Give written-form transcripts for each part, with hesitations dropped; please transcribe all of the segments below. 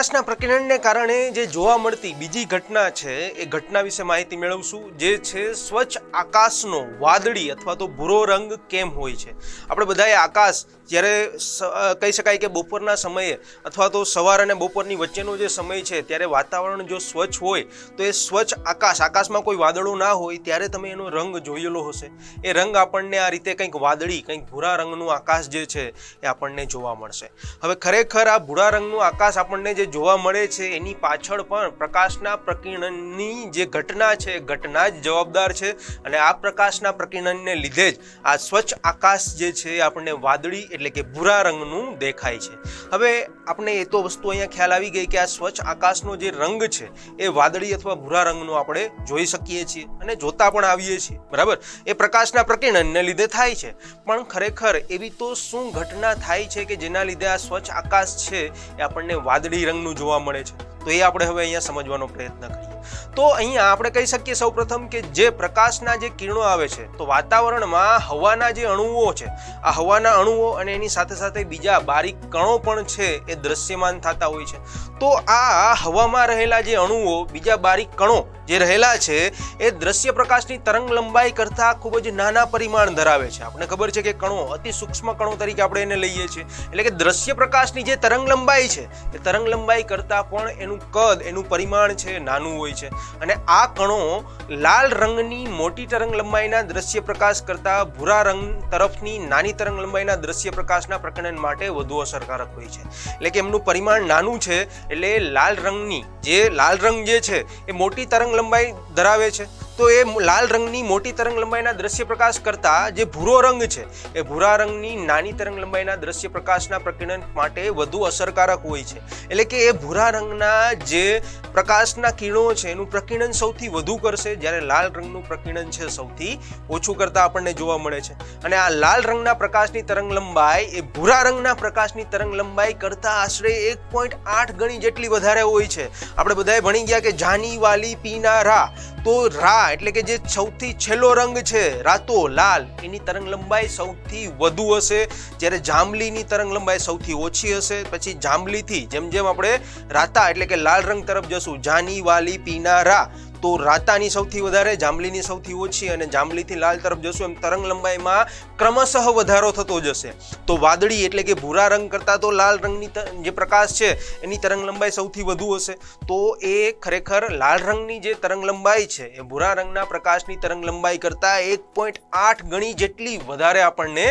પ્રકાશના પ્રકિરણને કારણે જે જોવા મળતી બીજી ઘટના છે એ ઘટના વિશે માહિતી મેળવશું, જે છે સ્વચ્છ આકાશનો વાદળી અથવા તો ભૂરો રંગ કેમ હોય છે। આપણે બધાએ આકાશ જ્યારે કહી શકાય કે બપોરના સમયે અથવા તો સવાર અને બપોરની વચ્ચેનો જે સમય છે ત્યારે વાતાવરણ જો સ્વચ્છ હોય તો એ સ્વચ્છ આકાશમાં કોઈ વાદળો ના હોય ત્યારે તમે એનો રંગ જોયેલો હશે। એ રંગ આપણને આ રીતે કંઈક વાદળી, કંઈક ભૂરા રંગનું આકાશ જે છે એ આપણને જોવા મળશે। હવે ખરેખર આ ભૂરા રંગનું આકાશ આપણને જે જોવા મળે છે એની પાછળ પણ પ્રકાશના પ્રકિરણની જે ઘટના છે, ઘટના જ જવાબદાર છે અને આ પ્રકાશના પ્રકિરણને લીધે જ આ સ્વચ્છ આકાશ જે છે આપણને વાદળી એટલે કે ભૂરા રંગનું દેખાય છે। હવે આપણે એ તો વસ્તુ અહીંયા ખ્યાલ આવી ગઈ કે આ સ્વચ્છ આકાશનો જે રંગ છે એ વાદળી અથવા ભૂરા રંગનો આપણે જોઈ શકીએ છીએ અને જોતા પણ આવીએ છીએ, બરાબર। એ પ્રકાશના પ્રકિરણને લીધે થાય છે, પણ ખરેખર એવી તો શું ઘટના થાય છે કે જેના લીધે આ સ્વચ્છ આકાશ છે એ આપણને વાદળી રંગનું જોવા મળે છે? તો એ આપણે હવે અહીંયા સમજવાનો પ્રયત્ન કરીએ। તો અહીંયા આપણે કહી શકીએ સૌપ્રથમ કે જે પ્રકાશના જે કિરણો આવે છે તો વાતાવરણમાં હવાના જે અણુઓ છે, આ હવાના અણુઓ અને એની સાથે સાથે બીજા બારીક કણો પણ છે એ દ્રશ્યમાન થતા હોય છે। તો આ હવામાં રહેલા જે અણુઓ, બીજા બારીક કણો જે રહેલા છે એ દ્રશ્ય પ્રકાશની તરંગ લંબાઈ કરતાં ખૂબ જ નાના પરિમાણ ધરાવે છે। આપણે ખબર છે કે કણો અતિ સૂક્ષ્મ કણો તરીકે આપણે એને લઈએ છીએ, એટલે કે દ્રશ્ય પ્રકાશની જે તરંગ લંબાઈ છે એ તરંગ લંબાઈ કરતાં પણ એનું કદ, એનું પરિમાણ છે નાનું હોય છે અને આ કણો લાલ રંગની મોટી તરંગ લંબાઈના દ્રશ્ય પ્રકાશ કરતાં ભૂરા રંગ તરફની નાની તરંગ લંબાઈના દ્રશ્ય પ્રકાશના પ્રકિરણ માટે વધુ અસરકારક હોય છે। એટલે કે એમનું પરિમાણ નાનું છે, એટલે લાલ રંગ જે છે એ મોટી તરંગ લંબાઈ ધરાવે છે, તો એ લાલ રંગની મોટી તરંગ લંબાઈના દ્રશ્ય પ્રકાશ કરતાં જે ભૂરો રંગ છે એ ભૂરા રંગની નાની તરંગ લંબાઈના દ્રશ્ય પ્રકાશના પ્રકિરણ માટે વધુ અસરકારક હોય છે। એટલે કે એ ભૂરા રંગના જે પ્રકાશના કિરણો છે એનું પ્રકિરણ સૌથી વધુ કરશે, જ્યારે લાલ રંગનું પ્રકિરણ છે સૌથી ઓછું કરતા આપણને જોવા મળે છે। અને આ લાલ રંગના પ્રકાશની તરંગ લંબાઈ એ ભૂરા રંગના પ્રકાશની તરંગ લંબાઈ કરતાં આશરે 1.8 ગણી જેટલી વધારે હોય છે। આપણે બધાએ ભણી ગયા કે જાની વાલી પીના રા, તો રા એટલે કે જે સૌથી છેલ્લો રંગ છે રાતો લાલ, એની તરંગ લંબાઈ સૌથી વધુ હશે, જ્યારે જાંબલીની તરંગ લંબાઈ સૌથી ઓછી હશે। પછી જાંબલીથી જેમ જેમ આપણે રાતા એટલે કે લાલ રંગ તરફ જશું, જાની વાલી પીના રા, તો રાતાની સૌથી વધારે, જાંબલીની સૌથી ઓછી અને જાંબલીથી લાલ તરફ જશું એમ તરંગ લંબાઈમાં ક્રમશઃ વધારો થતો જશે। તો વાદળી એટલે કે ભૂરા રંગ કરતાં તો લાલ રંગની જે પ્રકાશ છે એની તરંગ લંબાઈ સૌથી વધુ હશે। તો એ ખરેખર લાલ રંગની જે તરંગ લંબાઈ છે એ ભૂરા રંગના પ્રકાશની તરંગ લંબાઈ કરતાં 1.8 ગણી જેટલી વધારે આપણને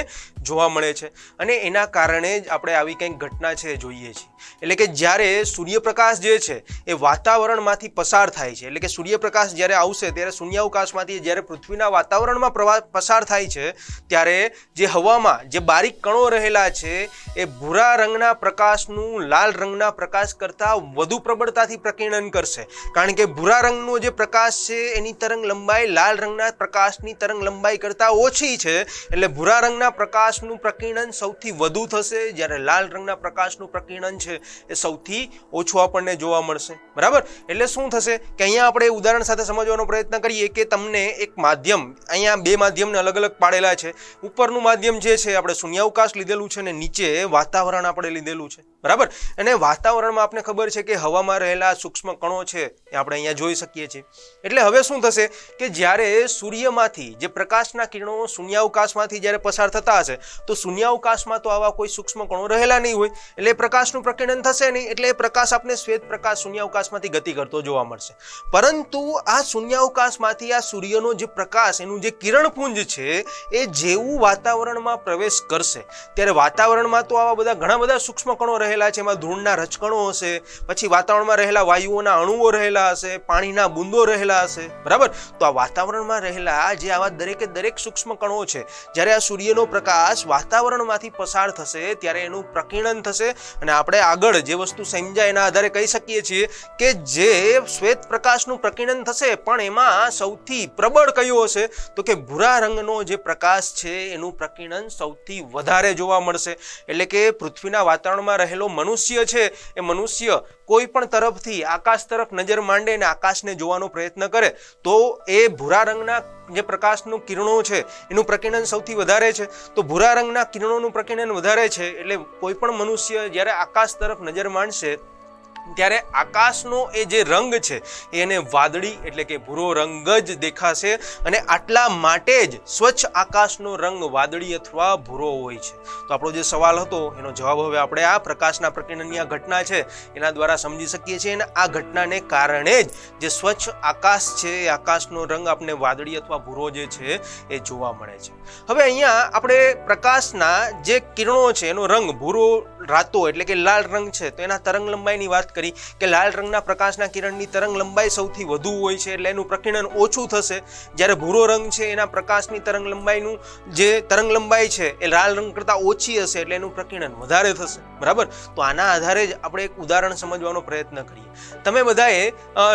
જોવા મળે છે અને એના કારણે જ આપણે આવી કંઈક ઘટના છે જોઈએ છીએ। એટલે કે જ્યારે સૂર્યપ્રકાશ જે છે એ વાતાવરણમાંથી પસાર થાય છે, એટલે કે સૂર્યપ્રકાશ જ્યારે આવશે ત્યારે શૂન્યાવકાશમાંથી જ્યારે પૃથ્વીના વાતાવરણમાં પસાર થાય છે ત્યારે જે હવામાં જે બારીક કણો રહેલા છે એ ભૂરા રંગના પ્રકાશનું લાલ રંગના પ્રકાશ કરતાં વધુ પ્રબળતાથી પ્રકિરણ કરશે, કારણ કે ભૂરા રંગનો જે પ્રકાશ છે એની તરંગ લંબાઈ લાલ રંગના પ્રકાશની તરંગ લંબાઈ કરતાં ઓછી છે, એટલે ભૂરા રંગના પ્રકાશનું પ્રકિરણ સૌથી વધુ થશે, જ્યારે લાલ રંગના પ્રકાશનું પ્રકિરણ છે એ સૌથી ઓછું આપણને જોવા મળશે, બરાબર। એટલે શું થશે કે અહીંયા આપણે ઉદાહરણ સાથે સમજવાનો પ્રયત્ન કરીએ કે તમને એક માધ્યમ, અહીંયા બે માધ્યમને અલગ અલગ પાડેલા છે। ઉપરનું માધ્યમ જે છે આપણે શૂન્યાવકાશ લીધેલું છે અને નીચે વાતાવરણ આપણે લીધેલું છે, બરાબર। અને વાતાવરણમાં આપણે ખબર છે કે હવામાં રહેલા સૂક્ષ્મ કણો છે એ આપણે અહીંયા જોઈ શકીએ છીએ। એટલે હવે શું થશે કે જ્યારે સૂર્યમાંથી જે પ્રકાશના કિરણો શૂન્યાવકાશમાંથી જ્યારે પસાર થતા હશે તો શૂન્યાવકાશમાં તો આવા કોઈ સૂક્ષ્મ કણો રહેલા નહીં હોય, એટલે પ્રકાશનું પ્રકિરણ થશે નહીં, એટલે એ પ્રકાશ આપણે શ્વેત પ્રકાશ શૂન્યાવકાશમાંથી ગતિ કરતો જોવા મળશે। પરંતુ આ શૂન્યાવકાશમાંથી આ સૂર્યનો જે પ્રકાશ, એનું જે કિરણપુંજ છે એ જેવું વાતાવરણમાં પ્રવેશ કરશે ત્યારે વાતાવરણમાં તો આવા ઘણા બધા સૂક્ષ્મ કણો રહેલા છે, એમાં ધૂળના રજકણો હશે, પછી વાતાવરણમાં રહેલા વાયુઓના અણુઓ રહેલા હશે, પાણીના બુંદો રહેલા હશે, બરાબર। તો આ વાતાવરણમાં રહેલા જે આવા દરેકે દરેક સૂક્ષ્મ કણો છે, જ્યારે આ સૂર્યનો પ્રકાશ વાતાવરણમાંથી પસાર થશે ત્યારે એનું પ્રકિરણ થશે અને આપણે આગળ જે વસ્તુ સમજાય એના આધારે કહી શકીએ છીએ કે જે શ્વેત પ્રકાશનું પ્રકિરણ થશે પણ એમાં સૌથી પ્રબળ કયો હશે તો કે ભૂરા રંગનો જે પ્રકાશ છે એનું પ્રકિરણ સૌથી વધારે જોવા મળશે। એટલે કે પૃથ્વીના વાતાવરણમાં રહેલો મનુષ્ય છે એ મનુષ્ય કોઈ પણ તરફથી આકાશ તરફ નજર માંડે અને આકાશને જોવાનો પ્રયત્ન કરે તો એ ભૂરા રંગના જે પ્રકાશનું કિરણો છે એનું પ્રકિરણ સૌથી વધારે છે। તો ભૂરા રંગના કિરણોનું પ્રકિરણ વધારે છે એટલે કોઈ પણ મનુષ્ય જ્યારે આકાશ તરફ નજર માંડશે ત્યારે આકાશનો એ જે રંગ છે એને વાદળી એટલે કે ભૂરો રંગ જ દેખાશે અને આટલા માટે જ સ્વચ્છ આકાશનો રંગ વાદળી અથવા ભૂરો હોય છે. તો આપણો જે સવાલ હતો એનો જવાબ હવે આપણે આ પ્રકાશના પ્રકીર્ણનની આ ઘટના છે એના દ્વારા સમજી શકીએ છીએ અને આ ઘટનાને કારણે જ જે સ્વચ્છ આકાશ છે એ આકાશનો રંગ આપણે વાદળી અથવા ભૂરો જે છે એ જોવા મળે છે. હવે અહીંયા આપણે પ્રકાશના જે કિરણો છે એનો રંગ ભૂરો રાતો એટલે કે લાલ રંગ છે તો એના તરંગ લંબાઈની વાત કરી કે લાલ રંગના પ્રકાશના કિરણની તરંગ લંબાઈ સૌથી વધુ હોય છે એટલે એનું પ્રકીર્ણન ઓછું થશે. જ્યારે ભૂરો રંગ છે એના પ્રકાશની તરંગ લંબાઈનું જે તરંગ લંબાઈ છે એ લાલ રંગ કરતાં ઓછી હશે એટલે એનું પ્રકીર્ણન વધારે થશે. બરાબર. તો આના આધારે જ આપણે એક ઉદાહરણ સમજવાનો પ્રયત્ન કરીએ. તમે બધાએ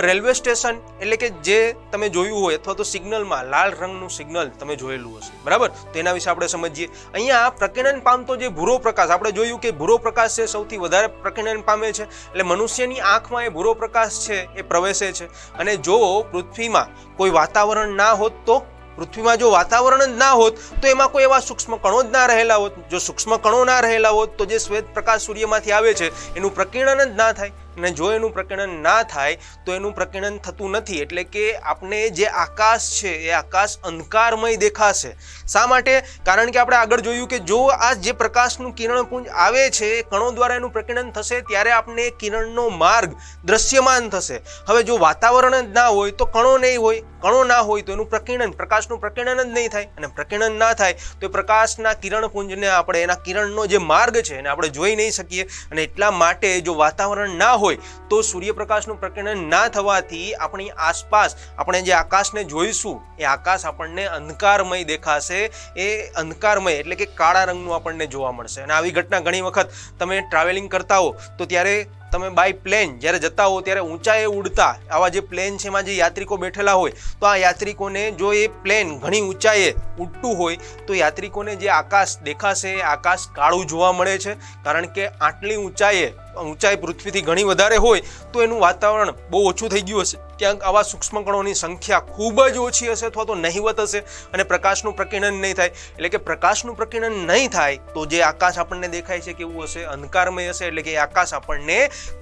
રેલવે સ્ટેશન એટલે કે જે તમે જોયું હોય અથવા તો સિગ્નલમાં લાલ રંગનું સિગ્નલ તમે જોયેલું હશે. બરાબર. તો એના વિશે આપણે સમજીએ. અહીંયા પ્રકીર્ણન પામતો જે ભૂરો પ્રકાશ આપણે જોયું કે ભૂરો પ્રકાશ છે સૌથી વધારે પ્રકીર્ણન પામે છે એટલે મનુષ્યની આંખમાં એ ભૂરો પ્રકાશ છે એ પ્રવેશે છે. અને જો પૃથ્વીમાં કોઈ વાતાવરણ ના હોત તો પૃથ્વીમાં જો વાતાવરણ જ ના હોત તો એમાં કોઈ એવા સૂક્ષ્મ કણો જ ના રહેલા હોત. જો સૂક્ષ્મ કણો ના રહેલા હોત તો જે શ્વેત પ્રકાશ સૂર્યમાંથી આવે છે એનું પ્રકીર્ણન જ ના થાય અને જો એનું પ્રકીર્ણન ના થાય તો એનું પ્રકીર્ણન થતું નથી એટલે કે આપણે જે આકાશ છે એ આકાશ અંધકારમય દેખાશે. શા માટે? કારણ કે આપણે આગળ જોયું કે જો આ જે પ્રકાશનું કિરણપુંજ આવે છે કણો દ્વારા એનું પ્રકીર્ણન થશે ત્યારે આપણે કિરણનો માર્ગ દ્રશ્યમાન થશે. હવે જો વાતાવરણ જ ના હોય તો કણો નહીં હોય, કણો ના હોય તો એનું પ્રકીર્ણન પ્રકાશનું પ્રકીર્ણન જ નહીં થાય અને પ્રકીર્ણન ના થાય તો પ્રકાશના કિરણપુંજને આપણે એના કિરણનો જે માર્ગ છે એને આપણે જોઈ નહીં શકીએ અને એટલા માટે જો વાતાવરણ ના હોય તો સૂર્યપ્રકાશનું પ્રકીર્ણન ના થવાથી આપણી આસપાસ આપણે જે આકાશને જોઈશું એ આકાશ આપણને અંધકારમય દેખાશે. એ અંધકારમય એટલે કે કાળા રંગનું આપણને જોવા મળશે. અને આવી ઘટના ઘણી વખત તમે ટ્રાવેલિંગ કરતા હો તો ત્યારે તમે બાય પ્લેન જ્યારે જતા હો ત્યારે ઊંચાઈએ ઉડતા આવા જે પ્લેન છે એમાં જે યાત્રિકો બેઠેલા હોય તો આ યાત્રિકોને જો એ પ્લેન ઘણી ઊંચાઈએ ઉડતું હોય તો યાત્રિકોને જે આકાશ દેખાશે આકાશ કાળું જોવા મળે છે. કારણ કે આટલી ઊંચાઈ પૃથ્વીથી ઘણી વધારે હોય તો એનું વાતાવરણ બહુ ઓછું થઈ ગયું હશે. ક્યાંક આવા સૂક્ષ્મ કણોની સંખ્યા ખૂબ જ ઓછી હશે અથવા તો નહિવત હશે અને પ્રકાશનું પ્રકીર્ણન નહીં થાય. એટલે કે પ્રકાશનું પ્રકીર્ણન નહીં થાય તો જે આકાશ આપણને દેખાય છે કેવું હશે? અંધકારમય હશે. એટલે કે આકાશ આપણને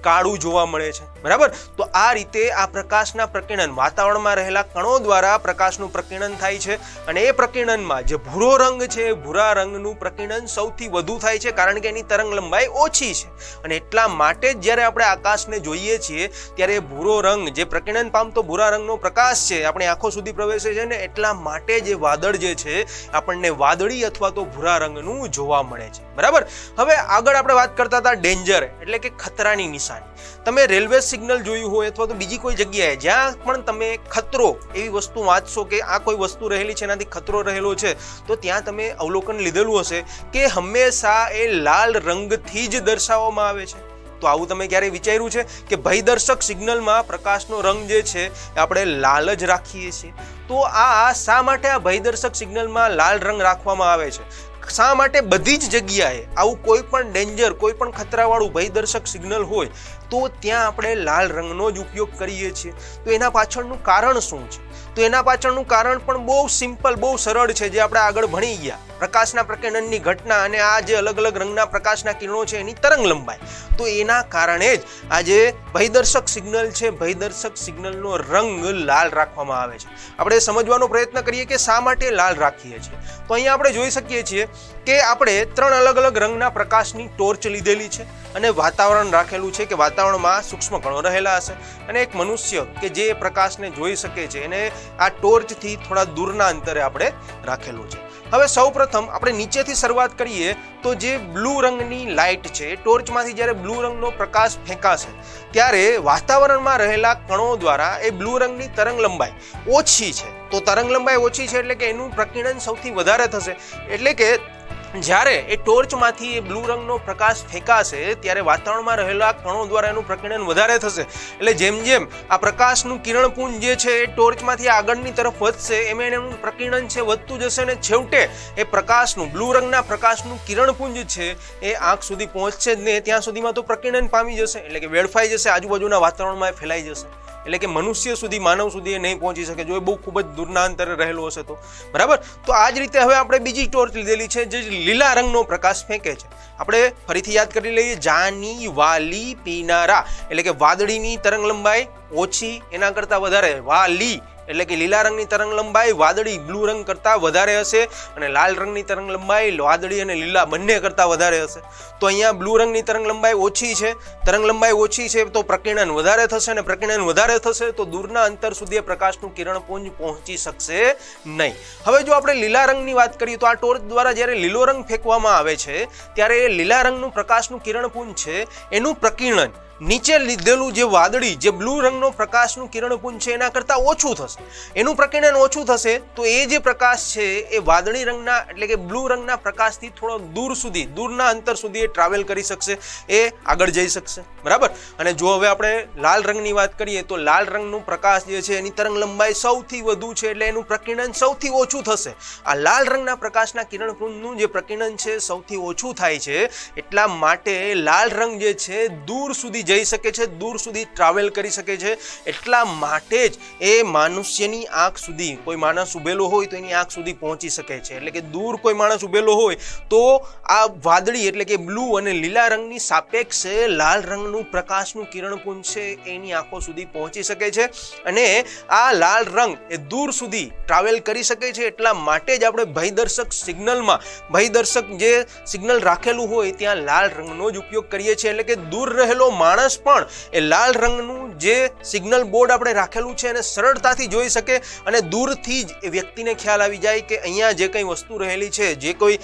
કાળું જોવા મળે છે. બરાબર. તો આ રીતે આ પ્રકાશના પ્રકીર્ણન વાતાવરણમાં રહેલા કણો દ્વારા પ્રકાશનું પ્રકીર્ણન થાય છે અને એ પ્રકીર્ણનમાં જે ભૂરો રંગ છે ભૂરા રંગનું પ્રકીર્ણન સૌથી વધુ થાય છે કારણ કે એની તરંગ લંબાઈ ઓછી છે અને એટલા માટે જ જ્યારે આપણે આકાશને જોઈએ છીએ ત્યારે ભૂરો રંગ જે પ્રકીર્ણન પામતો ભૂરા રંગનો પ્રકાશ છે આપણી આંખો સુધી પ્રવેશે છે ને એટલા માટે જે વાદળ જે છે આપણને વાદળી અથવા તો ભૂરા રંગનું જોવા મળે છે. બરાબર. હવે આગળ આપણે વાત કરતા હતા ડેન્જર એટલે કે ખતરાની નિશાની. તમે રેલવે સિગ્નલ જોયું હોય અથવા તો બીજી કોઈ જગ્યાએ જ્યાં પણ તમે ખતરો એવી વસ્તુ વાંચશો કે આ કોઈ વસ્તુ રહેલી છે એનાથી ખતરો રહેલો છે તો ત્યાં તમે અવલોકન લીધેલું હશે કે હંમેશા એ લાલ રંગથી જ દર્શાવવામાં આવે છે. તો આવું તમે ક્યારે વિચાર્યું છે કે ભયદર્શક સિગ્નલમાં પ્રકાશનો રંગ જે છે આપણે લાલ જ રાખીએ છીએ? તો આ શા માટે આ ભયદર્શક સિગ્નલમાં લાલ રંગ રાખવામાં આવે છે? શા માટે બધી જ જગ્યાએ આવું કોઈ પણ ડેન્જર કોઈ પણ ખતરાવાળું ભયદર્શક સિગ્નલ હોય તો ત્યાં આપણે લાલ રંગનો જ ઉપયોગ કરીએ છીએ? તો એના પાછળનું કારણ શું છે? તો એના પાછળનું કારણ પણ બહુ સિમ્પલ બહુ સરળ છે જે આપણે આગળ ભણી ગયા. પ્રકાશના પ્રકીર્ણનની ઘટના અને આ જે અલગ અલગ રંગના પ્રકાશના કિરણો છે એની તરંગ લંબાઈ. તો એના કારણે જ આ જે ભયદર્શક સિગ્નલ છે ભયદર્શક સિગ્નલનો રંગ લાલ રાખવામાં આવે છે. આપણે સમજવાનો પ્રયત્ન કરીએ કે શા માટે લાલ રાખીએ છીએ. તો અહીંયા આપણે જોઈ શકીએ છીએ કે આપણે 3 અલગ અલગ રંગના પ્રકાશની ટોર્ચ લીધેલી છે અને વાતાવરણ રાખેલું છે કે વાતાવરણમાં સૂક્ષ્મ કણો રહેલા હશે અને એક મનુષ્ય કે જે પ્રકાશને જોઈ શકે છે એને આ ટોર્ચથી થોડા દૂરના અંતરે આપણે રાખેલું છે. હવે સૌપ્રથમ આપણે નીચેથી શરૂઆત કરીએ તો જે બ્લુ રંગની લાઇટ છે ટોર્ચમાંથી જ્યારે બ્લુ રંગનો પ્રકાશ ફેંકાશે ત્યારે વાતાવરણમાં રહેલા કણો દ્વારા એ બ્લુ રંગની તરંગ લંબાઈ ઓછી છે. તો તરંગ લંબાઈ ઓછી છે એટલે કે એનું પ્રકીર્ણન સૌથી વધારે થશે. એટલે કે જ્યારે એ ટોર્ચમાંથી એ બ્લુ રંગનો પ્રકાશ ફેંકાશે ત્યારે વાતાવરણમાં રહેલા કણો દ્વારા એનું પ્રકીર્ણન વધારે થશે. એટલે જેમ જેમ આ પ્રકાશનું કિરણપુંજ જે છે એ ટોર્ચમાંથી આગળની તરફ વધશે એમ એનું પ્રકીર્ણન છે વધતું જશે અને છેવટે એ પ્રકાશનું બ્લુ રંગના પ્રકાશનું કિરણપુંજ છે એ આંખ સુધી પહોંચશે જ નહીં. ત્યાં સુધીમાં તો પ્રકીર્ણન પામી જશે એટલે કે વેડફાઈ જશે, આજુબાજુના વાતાવરણમાં ફેલાઈ જશે. એટલે કે મનુષ્ય સુધી, માનવ સુધી એ નહીં પહોંચી શકે જો એ બહુ ખૂબ જ દૂરના અંતરે રહેલો હશે તો, બરાબર. તો આ જ રીતે હવે આપણે બીજી ટોર્ચ લીધેલી છે જે લીલા રંગનો પ્રકાશ ફેંકે છે. આપણે ફરીથી યાદ કરી લઈએ, જાની વાલી પીનારા એટલે કે વાદળીની તરંગ લંબાઈ ઓછી, એના કરતાં વધારે વાલી એટલે કે લીલા રંગની તરંગ લંબાઈ વાદળી બ્લુ રંગ કરતાં વધારે હશે, અને લાલ રંગની તરંગ લંબાઈ વાદળી અને લીલા બંને કરતાં વધારે હશે. તો અહીંયા બ્લુ રંગની તરંગ લંબાઈ ઓછી છે, તરંગ લંબાઈ ઓછી છે તો પ્રકીર્ણન વધારે થશે, અને પ્રકીર્ણન વધારે થશે તો દૂરના અંતર સુધી પ્રકાશનું કિરણપુંજ પહોંચી શકશે નહીં. હવે જો આપણે લીલા રંગની વાત કરીએ તો આ ટોર્ચ દ્વારા જ્યારે લીલો રંગ ફેંકવામાં આવે છે ત્યારે લીલા રંગનું પ્રકાશનું કિરણપુંજ છે એનું પ્રકીર્ણન નીચે લીધેલું જે વાદળી જે બ્લુ રંગનો પ્રકાશનું કિરણપુંજ છે એના કરતાં ઓછું થશે, એનું પ્રકીર્ણન ઓછું થશે તો એ જે પ્રકાશ છે એ વાદળી રંગના એટલે કે બ્લુ રંગના પ્રકાશથી થોડો દૂર સુધી, દૂરના અંતર સુધી એ ટ્રાવેલ કરી શકશે, એ આગળ જઈ શકશે, બરાબર. અને જો હવે આપણે લાલ રંગની વાત કરીએ તો લાલ રંગનું પ્રકાશ જે છે એની તરંગ લંબાઈ સૌથી વધુ છે એટલે એનું પ્રકીર્ણન સૌથી ઓછું થશે. આ લાલ રંગના પ્રકાશના કિરણપુંજનું જે પ્રકીર્ણન છે સૌથી ઓછું થાય છે, એટલા માટે લાલ રંગ જે છે દૂર સુધી જઈ શકે છે, દૂર સુધી ટ્રાવેલ કરી શકે છે. એટલા માટે જ એ મનુષ્યની આંખ સુધી, કોઈ માણસ ઉભેલો હોય તો એની આંખ સુધી પહોંચી શકે છે. એટલે કે દૂર કોઈ માણસ ઉભેલો હોય તો આ વાદળી એટલે કે બ્લુ અને લીલા રંગની સાપેક્ષે લાલ રંગનું પ્રકાશનું કિરણપુંજ છે એની આંખો સુધી પહોંચી શકે છે, અને આ લાલ રંગ એ દૂર સુધી ટ્રાવેલ કરી શકે છે. એટલા માટે જ આપણે ભયદર્શક સિગ્નલમાં, ભયદર્શક જે સિગ્નલ રાખેલું હોય ત્યાં લાલ રંગનો જ ઉપયોગ કરીએ છીએ. એટલે કે દૂર રહેલો માણસ પણ એ લાલ રંગનું જે સિગ્નલ બોર્ડ આપણે રાખેલું છે એને સરળતાથી જોઈ શકે, અને દૂરથી જ એ વ્યક્તિને ખ્યાલ આવી જાય કે અહીંયા જે કંઈ વસ્તુ રહેલી છે, જે કોઈ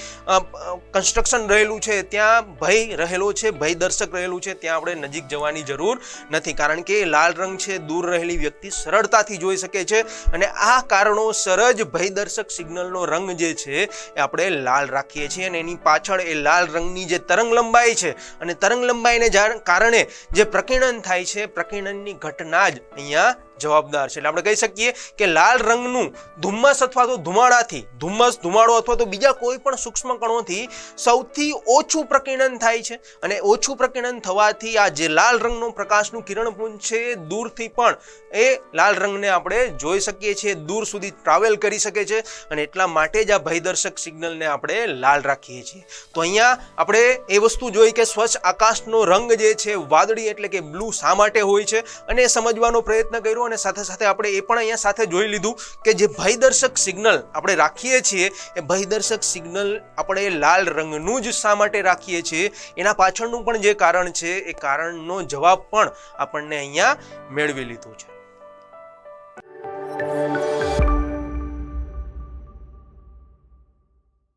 કન્સ્ટ્રક્શન રહેલું છે ત્યાં ભય રહેલો છે, ભયદર્શક રહેલું છે, ત્યાં આપણે નજીક જવાની જરૂર નથી, કારણ કે લાલ રંગ છે દૂર રહેલી વ્યક્તિ સરળતાથી જોઈ શકે છે. અને આ કારણોસર જ ભયદર્શક સિગ્નલનો રંગ જે છે એ આપણે લાલ રાખીએ છીએ, અને એની પાછળ એ લાલ રંગની જે તરંગ લંબાઈ છે અને તરંગ લંબાઈને કારણે જે પ્રકીર્ણન થાય છે, પ્રકીર્ણનની ઘટના જ અહીંયા જવાબદાર છે. એટલે આપણે કહી શકીએ કે લાલ રંગનું ધુમ્મસ અથવા તો ધુમાડાથી, ધુમ્મસ, ધુમાડો અથવા તો બીજા કોઈ પણ સૂક્ષ્મ કણોથી સૌથી ઓછું પ્રકીર્ણન થાય છે, અને ઓછું પ્રકીર્ણન થવાથી આ જે લાલ રંગનું પ્રકાશનું કિરણપુંજ છે દૂરથી પણ એ લાલ રંગને આપણે જોઈ શકીએ છીએ, દૂર સુધી ટ્રાવેલ કરી શકે છે, અને એટલા માટે જ આ ભયદર્શક સિગ્નલને આપણે લાલ રાખીએ છીએ. તો અહીંયા આપણે એ વસ્તુ જોઈ કે સ્વચ્છ આકાશનો રંગ જે છે વાદળી એટલે કે બ્લુ શા માટે હોય છે, અને એ સમજવાનો પ્રયત્ન કર્યો. અને સાથે સાથે આપણે એ પણ અહીંયા સાથે જોઈ લીધું કે જે ભયદર્શક સિગ્નલ આપણે રાખીએ છીએ એ ભયદર્શક સિગ્નલ આપણે લાલ રંગનું જ શા માટે રાખીએ છીએ એના પાછળનું પણ જે કારણ છે એ કારણનો જવાબ પણ આપણને અહીંયા મેળવી લીધો છે.